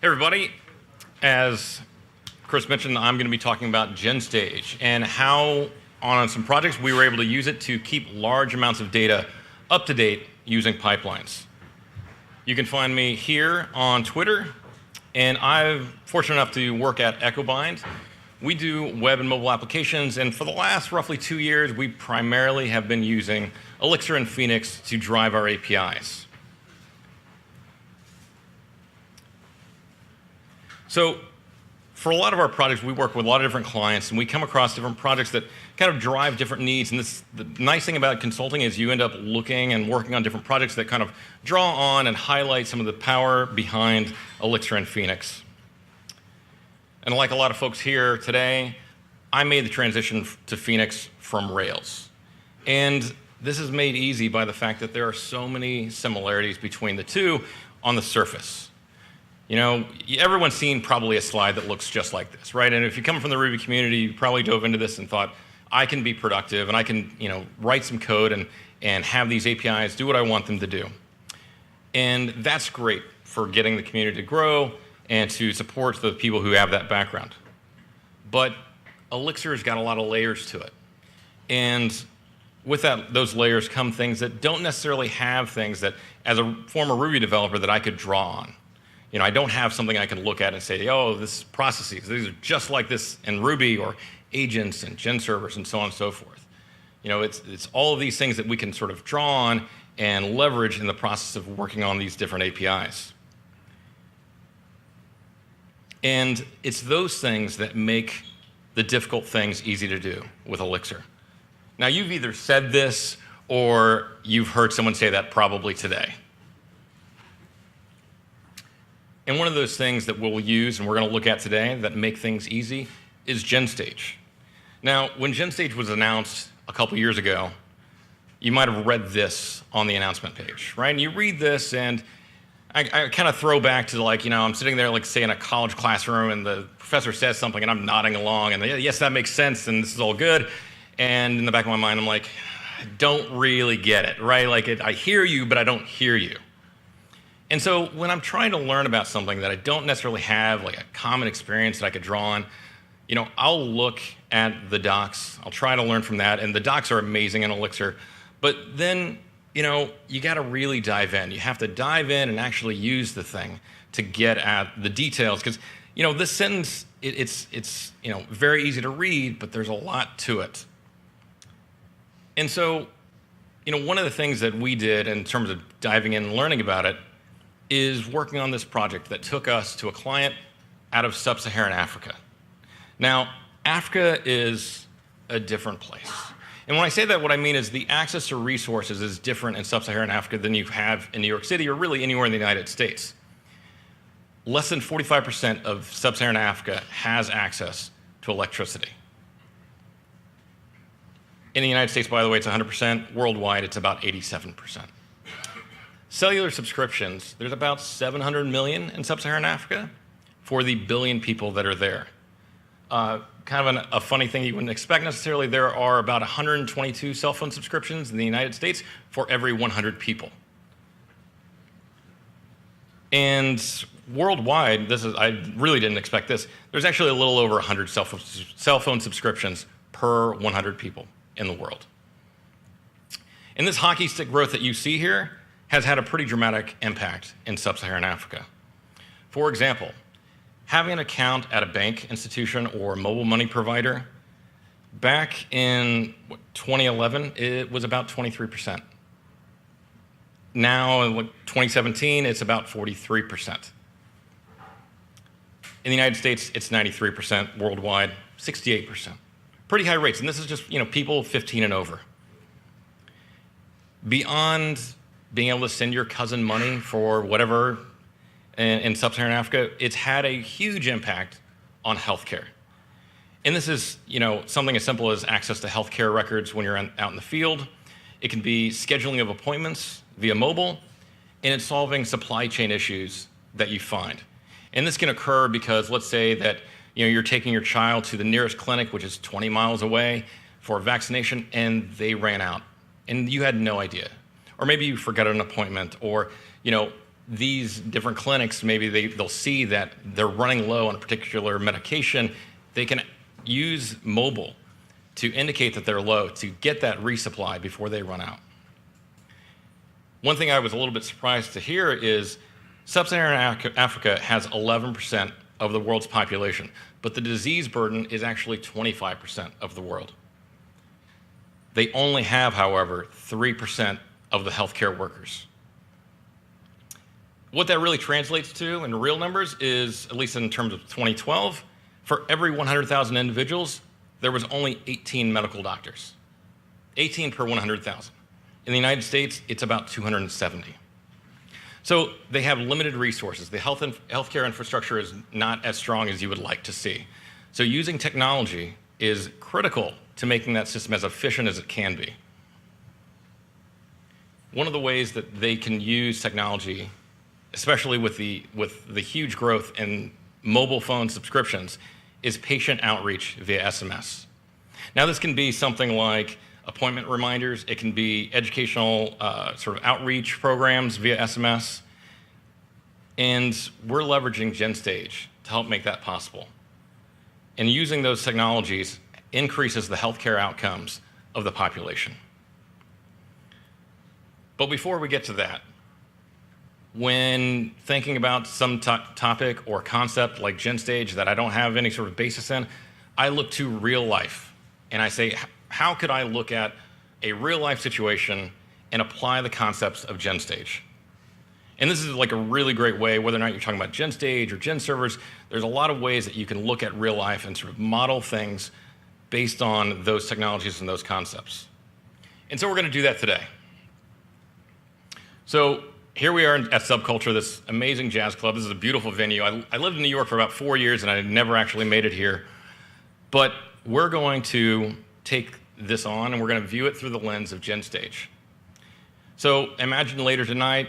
Hey everybody, as Chris mentioned, I'm going to be talking about GenStage and how on some projects we were able to use it to keep large amounts of data up to date using pipelines. You can find me here on Twitter, and I'm fortunate enough to work at EchoBind. We do web and mobile applications, and for the last roughly 2 years, we primarily have been using Elixir and Phoenix to drive our APIs. So for a lot of our projects, we work with a lot of different clients, and we come across different projects that kind of drive different needs. And the nice thing about consulting is you end up looking and working on different projects that kind of draw on and highlight some of the power behind Elixir and Phoenix. And like a lot of folks here today, I made the transition to Phoenix from Rails. And this is made easy by the fact that there are so many similarities between the two on the surface. You know, everyone's seen probably a slide that looks just like this, right? And if you come from the Ruby community, you probably dove into this and thought, I can be productive and I can, write some code and have these APIs do what I want them to do. And that's great for getting the community to grow and to support the people who have that background. But Elixir's got a lot of layers to it. And with those layers come things that don't necessarily have things that, as a former Ruby developer, that I could draw on. I don't have something I can look at and say, oh, this is processes. These are just like this in Ruby, or agents and gen servers and so on and so forth. It's all of these things that we can sort of draw on and leverage in the process of working on these different APIs. And it's those things that make the difficult things easy to do with Elixir. Now, you've either said this or you've heard someone say that probably today. And one of those things that we'll use and we're going to look at today that make things easy is GenStage. Now, when GenStage was announced a couple years ago, you might have read this on the announcement page, right? And you read this, and I kind of throw back to I'm sitting there, say, in a college classroom, and the professor says something, and I'm nodding along, and yes, that makes sense, and this is all good. And in the back of my mind, I'm like, I don't really get it, right? I hear you, but I don't hear you. And so when I'm trying to learn about something that I don't necessarily have, a common experience that I could draw on, I'll look at the docs. I'll try to learn from that, and the docs are amazing in Elixir. But then, you got to really dive in. You have to dive in and actually use the thing to get at the details, because this sentence, it's very easy to read, but there's a lot to it. And so, one of the things that we did in terms of diving in and learning about it is working on this project that took us to a client out of sub-Saharan Africa. Now, Africa is a different place. And when I say that, what I mean is the access to resources is different in sub-Saharan Africa than you have in New York City or really anywhere in the United States. Less than 45% of sub-Saharan Africa has access to electricity. In the United States, by the way, it's 100%. Worldwide, it's about 87%. Cellular subscriptions, there's about 700 million in sub-Saharan Africa for the billion people that are there. Kind of a funny thing you wouldn't expect necessarily, there are about 122 cell phone subscriptions in the United States for every 100 people. And worldwide, I really didn't expect this, there's actually a little over 100 cell phone subscriptions per 100 people in the world. And this hockey stick growth that you see here has had a pretty dramatic impact in sub-Saharan Africa. For example, having an account at a bank institution or mobile money provider, back in 2011, it was about 23%. Now, in 2017, it's about 43%. In the United States, it's 93%, worldwide, 68%. Pretty high rates, and this is just people 15 and over. Beyond being able to send your cousin money for whatever in sub-Saharan Africa, it's had a huge impact on healthcare. And this is, something as simple as access to healthcare records when you're out in the field. It can be scheduling of appointments via mobile, and it's solving supply chain issues that you find. And this can occur because, let's say that you're taking your child to the nearest clinic, which is 20 miles away, for a vaccination, and they ran out, and you had no idea. Or maybe you forgot an appointment, or these different clinics, maybe they'll see that they're running low on a particular medication. They can use mobile to indicate that they're low to get that resupply before they run out. One thing I was a little bit surprised to hear is Sub-Saharan Africa has 11% of the world's population, but the disease burden is actually 25% of the world. They only have, however, 3% of the healthcare workers. What that really translates to in real numbers is, at least in terms of 2012, for every 100,000 individuals, there was only 18 medical doctors. 18 per 100,000. In the United States, it's about 270. So they have limited resources. The healthcare infrastructure is not as strong as you would like to see. So using technology is critical to making that system as efficient as it can be. One of the ways that they can use technology, especially with the huge growth in mobile phone subscriptions, is patient outreach via SMS. Now, this can be something like appointment reminders. It can be educational sort of outreach programs via SMS. And we're leveraging GenStage to help make that possible. And using those technologies increases the healthcare outcomes of the population. But before we get to that, when thinking about some topic or concept like GenStage that I don't have any sort of basis in, I look to real life. And I say, how could I look at a real life situation and apply the concepts of GenStage? And this is like a really great way, whether or not you're talking about GenStage or Gen servers, there's a lot of ways that you can look at real life and sort of model things based on those technologies and those concepts. And so we're going to do that today. So here we are at Subculture, this amazing jazz club. This is a beautiful venue. I lived in New York for about 4 years, and I never actually made it here. But we're going to take this on, and we're going to view it through the lens of GenStage. So imagine later tonight,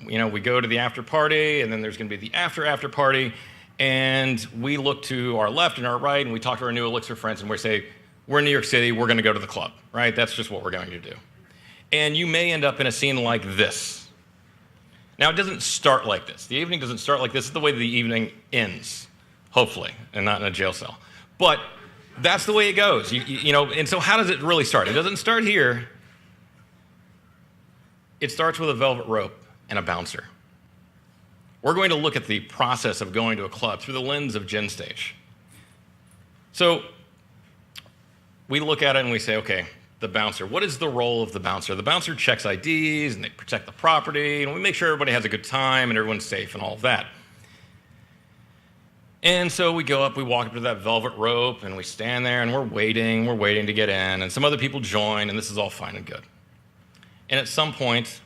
we go to the after party, and then there's going to be the after party, and we look to our left and our right, and we talk to our new Elixir friends, and we say, we're in New York City, we're going to go to the club, right? That's just what we're going to do. And you may end up in a scene like this. Now, it doesn't start like this. The evening doesn't start like this. This is the way the evening ends, hopefully, and not in a jail cell. But that's the way it goes. And so how does it really start? It doesn't start here. It starts with a velvet rope and a bouncer. We're going to look at the process of going to a club through the lens of GenStage. So we look at it and we say, okay, the bouncer. What is the role of the bouncer? The bouncer checks IDs and they protect the property and we make sure everybody has a good time and everyone's safe and all of that. And so we go up, we walk up to that velvet rope and we stand there and we're waiting to get in and some other people join and this is all fine and good. And at some point,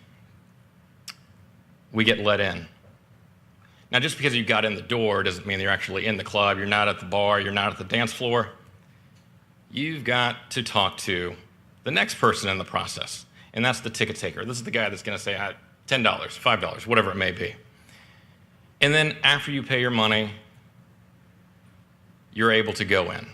we get let in. Now, just because you got in the door doesn't mean you're actually in the club, you're not at the bar, you're not at the dance floor. You've got to talk to the next person in the process, and that's the ticket taker. This is the guy that's going to say $10, $5, whatever it may be. And then after you pay your money, you're able to go in.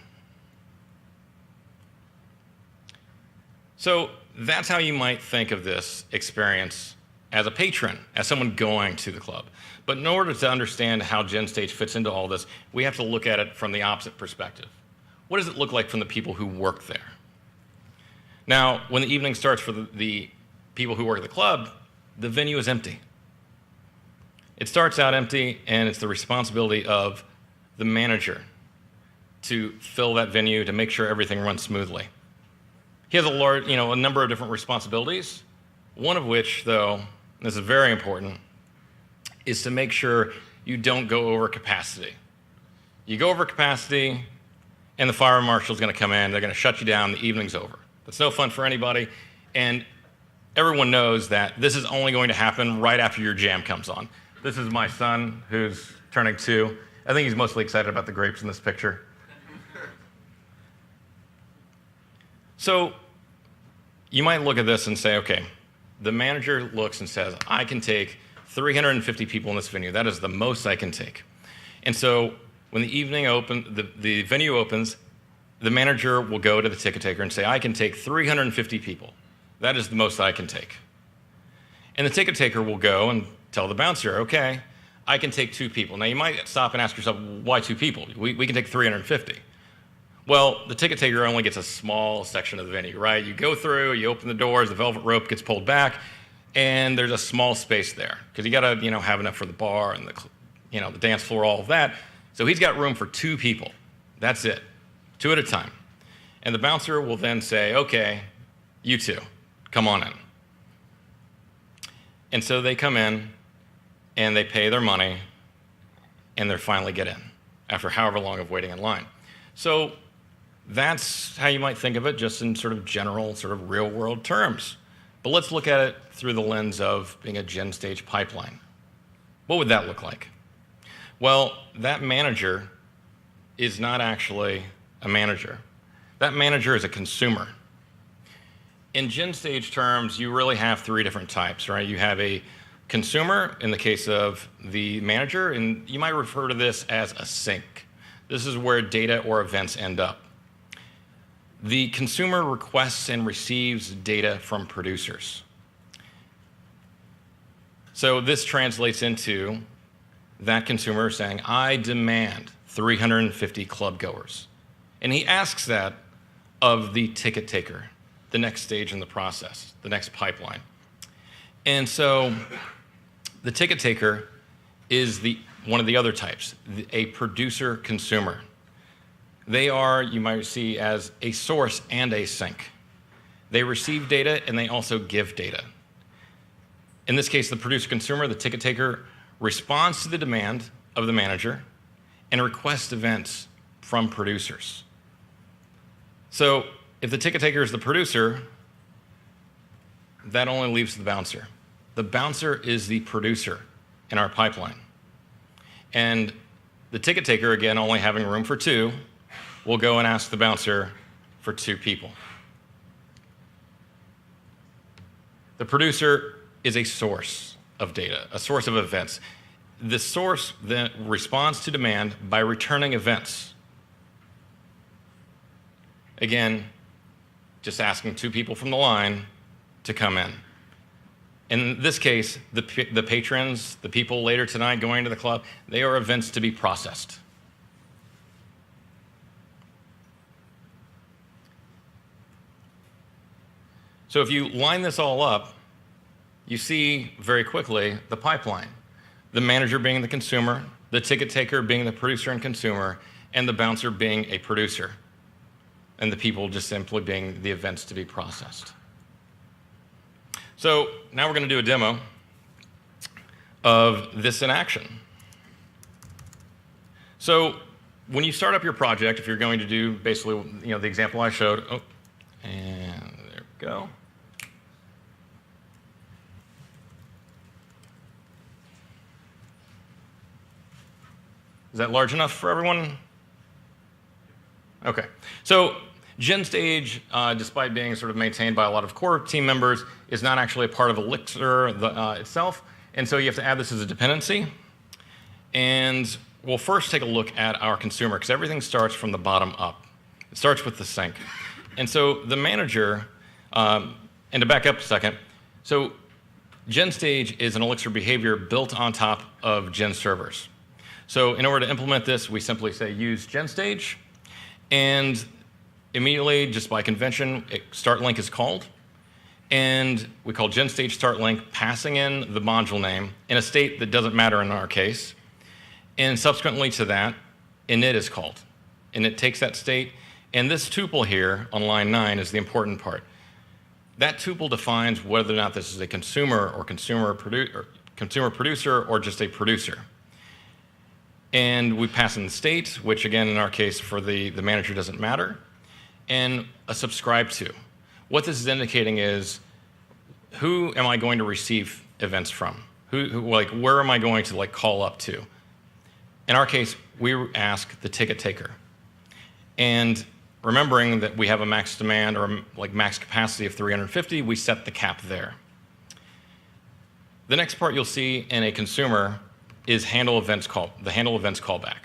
So that's how you might think of this experience as a patron, as someone going to the club. But in order to understand how GenStage fits into all this, we have to look at it from the opposite perspective. What does it look like from the people who work there? Now, when the evening starts for the people who work at the club, the venue is empty. It starts out empty, and it's the responsibility of the manager to fill that venue, to make sure everything runs smoothly. He has a number of different responsibilities, one of which, though, and this is very important, is to make sure you don't go over capacity. You go over capacity, and the fire marshal's going to come in, they're going to shut you down, the evening's over. That's no fun for anybody, and everyone knows that this is only going to happen right after your jam comes on. This is my son, who's turning 2. I think he's mostly excited about the grapes in this picture. So you might look at this and say, okay, the manager looks and says, I can take 350 people in this venue. That is the most I can take. And so when the evening the venue opens, the manager will go to the ticket taker and say, I can take 350 people. That is the most I can take. And the ticket taker will go and tell the bouncer, okay, I can take 2 people. Now you might stop and ask yourself, why 2 people? We can take 350. Well, the ticket taker only gets a small section of the venue, right? You go through, you open the doors, the velvet rope gets pulled back, and there's a small space there because you got to, have enough for the bar and the dance floor, all of that. So he's got room for 2 people. That's it, 2 at a time. And the bouncer will then say, okay, you 2, come on in. And so they come in and they pay their money and they finally get in after however long of waiting in line. So that's how you might think of it, just in sort of general, sort of real world terms. But let's look at it through the lens of being a GenStage pipeline. What would that look like? Well, that manager is not actually a manager. That manager is a consumer. In GenStage terms, you really have 3 different types, right? You have a consumer, in the case of the manager, and you might refer to this as a sink. This is where data or events end up. The consumer requests and receives data from producers. So this translates into that consumer saying, I demand 350 club goers. And he asks that of the ticket taker, the next stage in the process, the next pipeline. And so the ticket taker is one of the other types, a producer consumer. They are, you might see, as a source and a sink. They receive data and they also give data. In this case, the producer consumer, the ticket taker, responds to the demand of the manager and requests events from producers. So if the ticket taker is the producer, that only leaves the bouncer. The bouncer is the producer in our pipeline. And the ticket taker, again, only having room for 2, will go and ask the bouncer for 2 people. The producer is a source of data, a source of events. The source then responds to demand by returning events. Again, just asking 2 people from the line to come in. In this case, the patrons, the people later tonight going to the club, they are events to be processed. So if you line this all up, you see very quickly the pipeline. The manager being the consumer, the ticket taker being the producer and consumer, and the bouncer being a producer, and the people just simply being the events to be processed. So now we're going to do a demo of this in action. So when you start up your project, if you're going to do basically the example I showed, and there we go. Is that large enough for everyone? Okay. So GenStage, despite being sort of maintained by a lot of core team members, is not actually a part of Elixir itself. And so you have to add this as a dependency. And we'll first take a look at our consumer, because everything starts from the bottom up. It starts with the sink. And so the manager, and to back up a second, so GenStage is an Elixir behavior built on top of Gen servers. So in order to implement this, we simply say use GenStage, and immediately, just by convention, start link is called. And we call GenStage start link, passing in the module name in a state that doesn't matter in our case. And subsequently to that, init is called. And it takes that state. And this tuple here on line 9 is the important part. That tuple defines whether or not this is a consumer or consumer producer or just a producer. And we pass in the state, which again, in our case, for the manager doesn't matter, and a subscribe to. What this is indicating is, who am I going to receive events from? Where am I going to call up to? In our case, we ask the ticket taker. And remembering that we have a max demand or max capacity of 350, we set the cap there. The next part you'll see in a consumer is the handle events callback.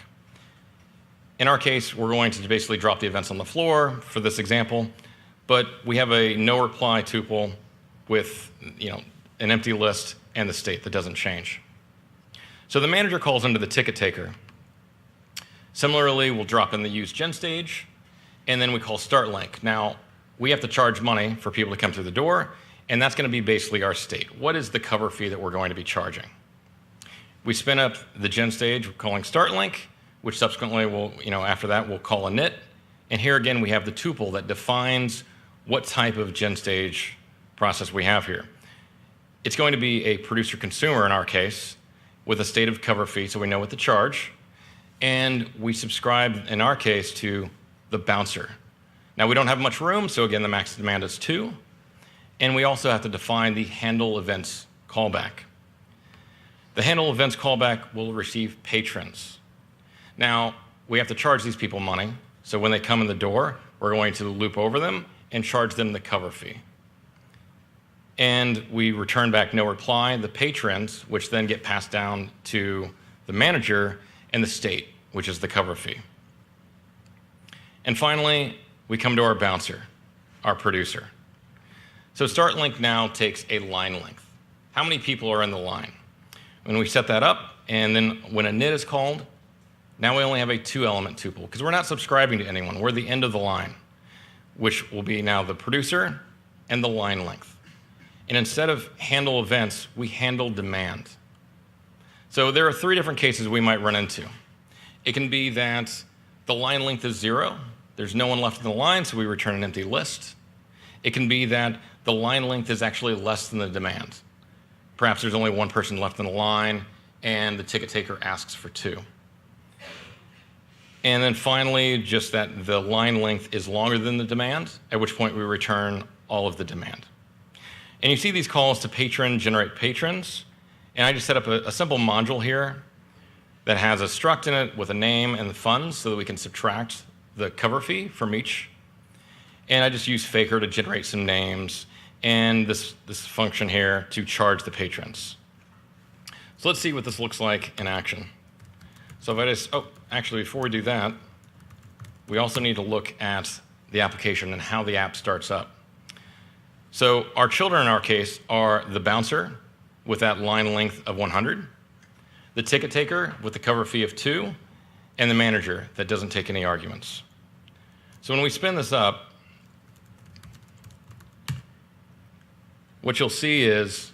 In our case, we're going to basically drop the events on the floor for this example, but we have a no reply tuple with an empty list and the state that doesn't change. So the manager calls into the ticket taker. Similarly, we'll drop in the use GenStage, and then we call StartLink. Now, we have to charge money for people to come through the door, and that's going to be basically our state. What is the cover fee that we're going to be charging? We spin up the GenStage, we're calling StartLink, which subsequently will, after that, we'll call init. And here again, we have the tuple that defines what type of GenStage process we have here. It's going to be a producer-consumer in our case, with a state of cover fee, so we know what to charge. And we subscribe, in our case, to the bouncer. Now, we don't have much room, so again, the max demand is 2. And we also have to define the handle events callback. The handle events callback will receive patrons. Now, we have to charge these people money, so when they come in the door, we're going to loop over them and charge them the cover fee. And we return back no reply, the patrons, which then get passed down to the manager, and the state, which is the cover fee. And finally, we come to our bouncer, our producer. So StartLink now takes a line length. How many people are in the line? When we set that up, and then when init is called, now we only have a 2-element tuple, because we're not subscribing to anyone. We're the end of the line, which will be now the producer and the line length. And instead of handle events, we handle demand. So there are 3 different cases we might run into. It can be that the line length is 0. There's no one left in the line, so we return an empty list. It can be that the line length is actually less than the demand. Perhaps there's only 1 person left in the line, and the ticket taker asks for 2. And then finally, just that the line length is longer than the demand, at which point we return all of the demand. And you see these calls to patron generate patrons. And I just set up a simple module here that has a struct in it with a name and the funds so that we can subtract the cover fee from each. And I just use Faker to generate some names and this function here to charge the patrons. So let's see what this looks like in action. So if I just, actually before we do that, we also need to look at the application and how the app starts up. So our children in our case are the bouncer with that line length of 100, the ticket taker with the cover fee of 2, and the manager that doesn't take any arguments. So when we spin this up, what you'll see is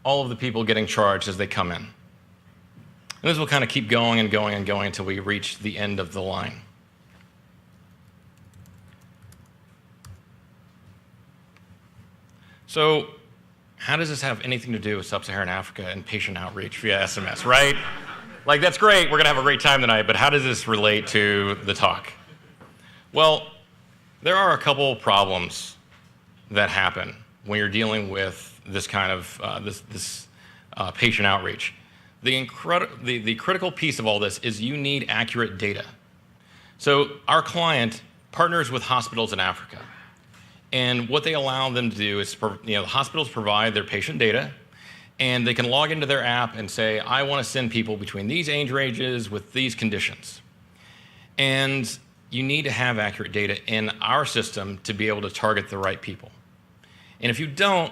all of the people getting charged as they come in. And this will kind of keep going and going and going until we reach the end of the line. So how does this have anything to do with Sub-Saharan Africa and patient outreach via SMS, right? Like, that's great, we're gonna have a great time tonight, but how does this relate to the talk? Well, there are a couple problems that happen when you're dealing with this kind of patient outreach. The critical piece of all this is you need accurate data. So our client partners with hospitals in Africa. And what they allow them to do is, the hospitals provide their patient data, and they can log into their app and say, I want to send people between these age ranges with these conditions. And you need to have accurate data in our system to be able to target the right people. And if you don't,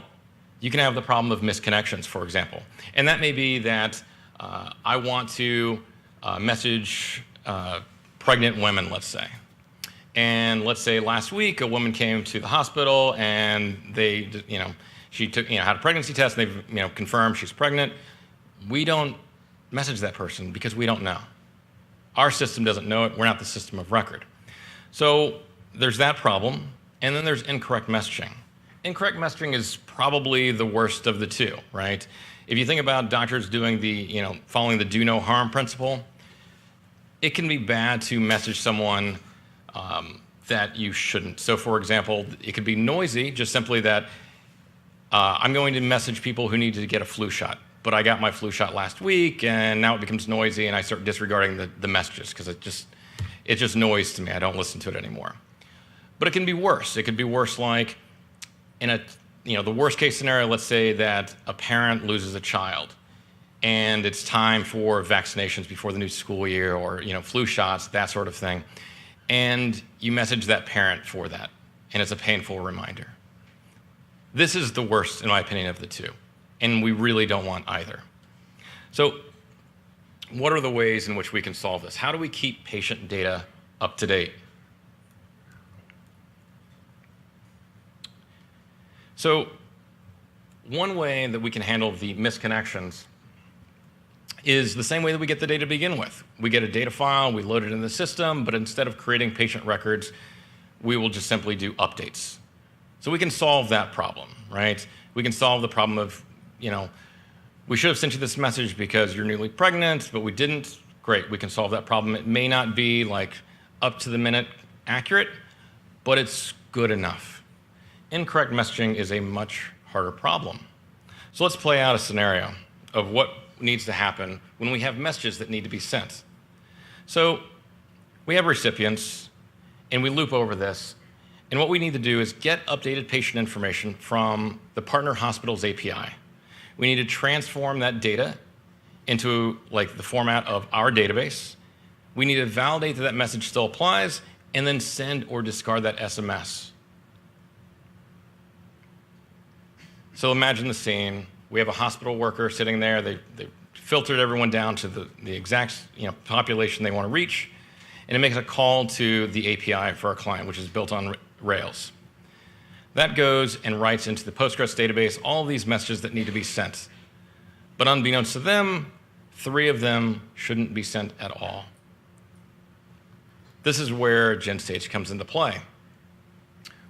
you can have the problem of misconnections, for example. And that may be that I want to message pregnant women, let's say. And let's say last week a woman came to the hospital and they, she took, had a pregnancy test and they've, confirmed she's pregnant. We don't message that person because we don't know. Our system doesn't know it. We're not the system of record. So there's that problem. And then there's incorrect messaging. Incorrect messaging is probably the worst of the two, right? If you think about doctors doing the, following the do no harm principle, it can be bad to message someone that you shouldn't. So for example, it could be noisy, just simply that I'm going to message people who need to get a flu shot, but I got my flu shot last week and now it becomes noisy and I start disregarding the messages because it's just noise to me. I don't listen to it anymore. But it can be worse. It could be worse like in the worst case scenario, let's say that a parent loses a child and it's time for vaccinations before the new school year or flu shots, that sort of thing. And you message that parent for that, and it's a painful reminder. This is the worst, in my opinion, of the two. and we really don't want either. So what are the ways in which we can solve this? How do we keep patient data up to date? So one way that we can handle the misconnections is the same way that we get the data to begin with. We get a data file, we load it in the system, but instead of creating patient records, we will just simply do updates. So we can solve that problem, right? We can solve the problem of, we should have sent you this message because you're newly pregnant, but we didn't. Great, we can solve that problem. It may not be like up to the minute accurate, but it's good enough. Incorrect messaging is a much harder problem. So let's play out a scenario of what needs to happen when we have messages that need to be sent. So we have recipients, and we loop over this, and what we need to do is get updated patient information from the partner hospital's API. We need to transform that data into the format of our database. We need to validate that that message still applies, and then send or discard that SMS. So imagine the scene. We have a hospital worker sitting there. They filtered everyone down to the exact population they want to reach, and it makes a call to the API for our client, which is built on Rails. That goes and writes into the Postgres database all of these messages that need to be sent. But unbeknownst to them, 3 of them shouldn't be sent at all. This is where GenStage comes into play.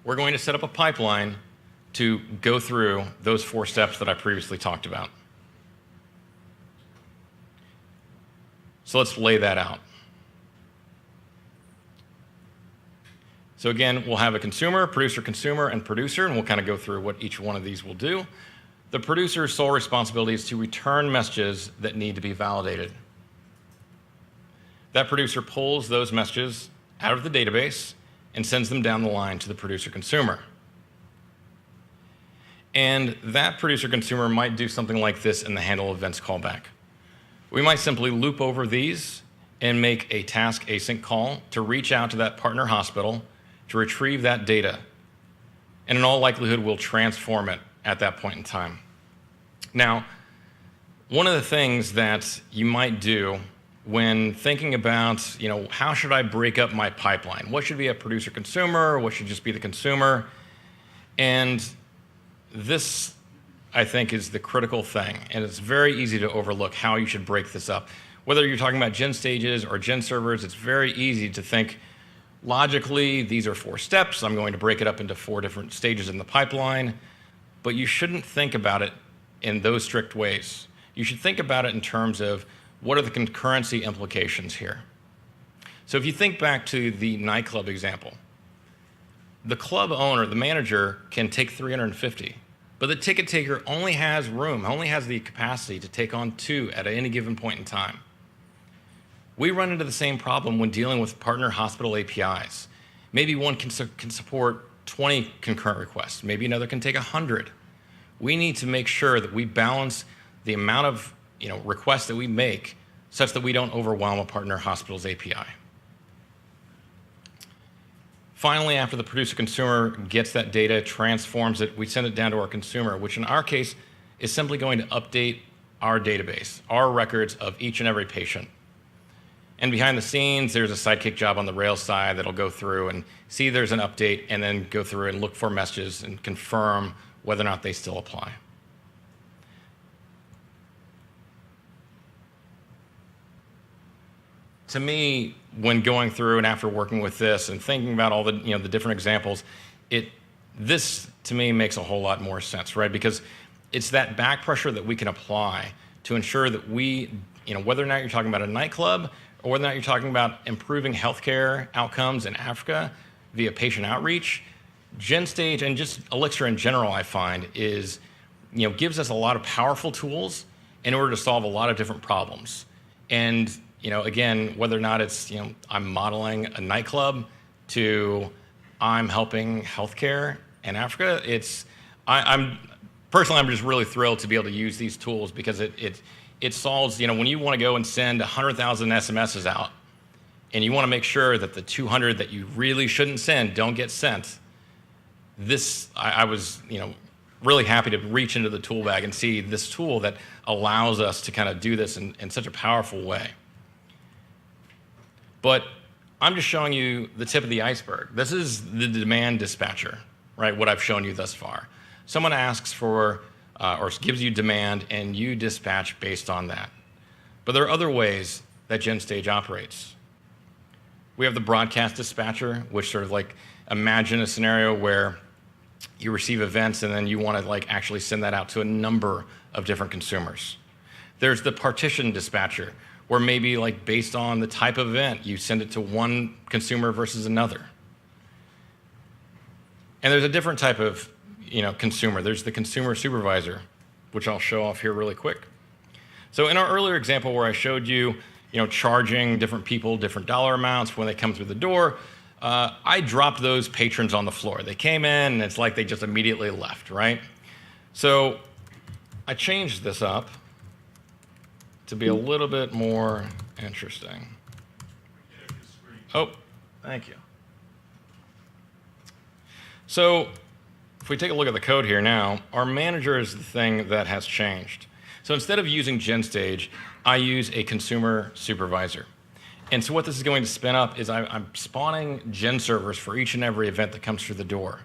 We're going to set up a pipeline to go through those 4 steps that I previously talked about. So let's lay that out. So again, we'll have a consumer, producer, and producer, and we'll kind of go through what each one of these will do. The producer's sole responsibility is to return messages that need to be validated. That producer pulls those messages out of the database and sends them down the line to the producer-consumer. And that producer-consumer might do something like this in the handle events callback. We might simply loop over these and make a task async call to reach out to that partner hospital to retrieve that data. And in all likelihood, we'll transform it at that point in time. Now, one of the things that you might do when thinking about, how should I break up my pipeline? What should be a producer-consumer? What should just be the consumer? And this, I think, is the critical thing. And it's very easy to overlook how you should break this up. Whether you're talking about gen stages or gen servers, it's very easy to think, logically, these are 4 steps. I'm going to break it up into 4 different stages in the pipeline. But you shouldn't think about it in those strict ways. You should think about it in terms of what are the concurrency implications here. So if you think back to the nightclub example, the club owner, the manager, can take 350, but the ticket taker only has room, only has the capacity to take on 2 at any given point in time. We run into the same problem when dealing with partner hospital APIs. Maybe one can support 20 concurrent requests. Maybe another can take 100. We need to make sure that we balance the amount of requests that we make such that we don't overwhelm a partner hospital's API. Finally, after the producer-consumer gets that data, transforms it, we send it down to our consumer, which in our case is simply going to update our database, our records of each and every patient. And behind the scenes, there's a sidekick job on the Rails side that'll go through and see there's an update and then go through and look for messages and confirm whether or not they still apply. To me, when going through and after working with this and thinking about all the the different examples, this to me makes a whole lot more sense, right? Because it's that back pressure that we can apply to ensure that we, whether or not you're talking about a nightclub or whether or not you're talking about improving healthcare outcomes in Africa via patient outreach, GenStage and just Elixir in general, I find, is, gives us a lot of powerful tools in order to solve a lot of different problems. And, again, whether or not it's, I'm modeling a nightclub to I'm helping healthcare in Africa, I'm just really thrilled to be able to use these tools because it solves, when you want to go and send 100,000 SMSs out and you want to make sure that the 200 that you really shouldn't send don't get sent. I was, really happy to reach into the tool bag and see this tool that allows us to kind of do this in such a powerful way. But I'm just showing you the tip of the iceberg. This is the demand dispatcher, right? What I've shown you thus far. Someone asks for or gives you demand, and you dispatch based on that. But there are other ways that GenStage operates. We have the broadcast dispatcher, which sort of like imagine a scenario where you receive events and then you want to like actually send that out to a number of different consumers. There's the partition dispatcher, where maybe like based on the type of event, you send it to one consumer versus another. And there's a different type of consumer. There's the consumer supervisor, which I'll show off here really quick. So in our earlier example where I showed you, charging different people different dollar amounts when they come through the door, I dropped those patrons on the floor. They came in and it's like they just immediately left, right? So I changed this up to be a little bit more interesting. Oh, thank you. So if we take a look at the code here now, our manager is the thing that has changed. So instead of using GenStage, I use a consumer supervisor. And so what this is going to spin up is I'm spawning gen servers for each and every event that comes through the door.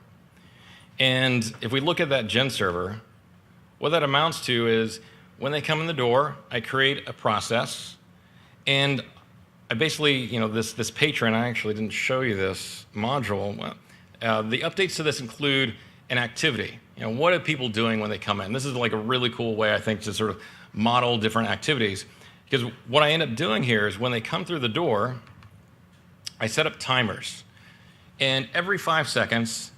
And if we look at that gen server, what that amounts to is when they come in the door, I create a process, and I basically, this patron, I actually didn't show you this module. Well, the updates to this include an activity. What are people doing when they come in? This is like a really cool way, I think, to sort of model different activities. Because what I end up doing here is when they come through the door, I set up timers. And every 5 seconds,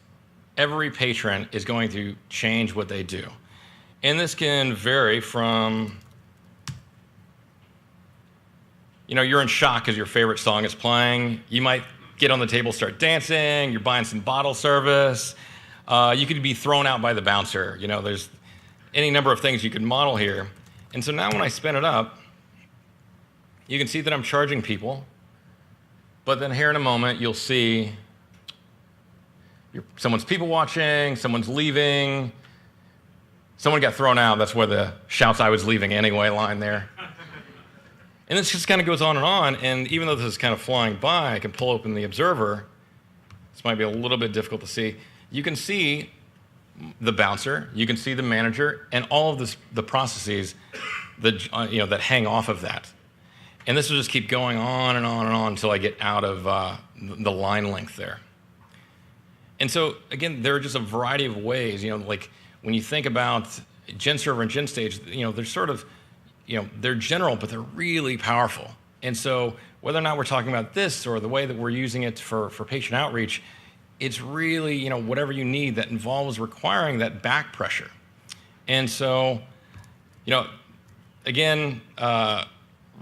every patron is going to change what they do. And this can vary from, you're in shock because your favorite song is playing. You might get on the table, start dancing. You're buying some bottle service. You could be thrown out by the bouncer. There's any number of things you could model here. And so now when I spin it up, you can see that I'm charging people. But then here in a moment, you'll see someone's people watching, someone's leaving. Someone got thrown out. That's where the shouts "I was leaving anyway" line there. And this just kind of goes on. And even though this is kind of flying by, I can pull open the observer. This might be a little bit difficult to see. You can see the bouncer. You can see the manager, and all of the processes that hang off of that. And this will just keep going on and on and on until I get out of the line length there. And so again, there are just a variety of ways. Like when you think about GenServer and GenStage, they're sort of, they're general, but they're really powerful. And so whether or not we're talking about this or the way that we're using it for patient outreach, it's really, whatever you need that involves requiring that back pressure. And so, again,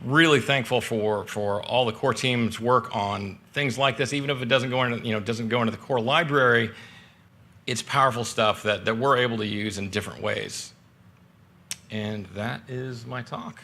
really thankful for all the core team's work on things like this. Even if it doesn't go into the core library, it's powerful stuff that we're able to use in different ways. And that is my talk.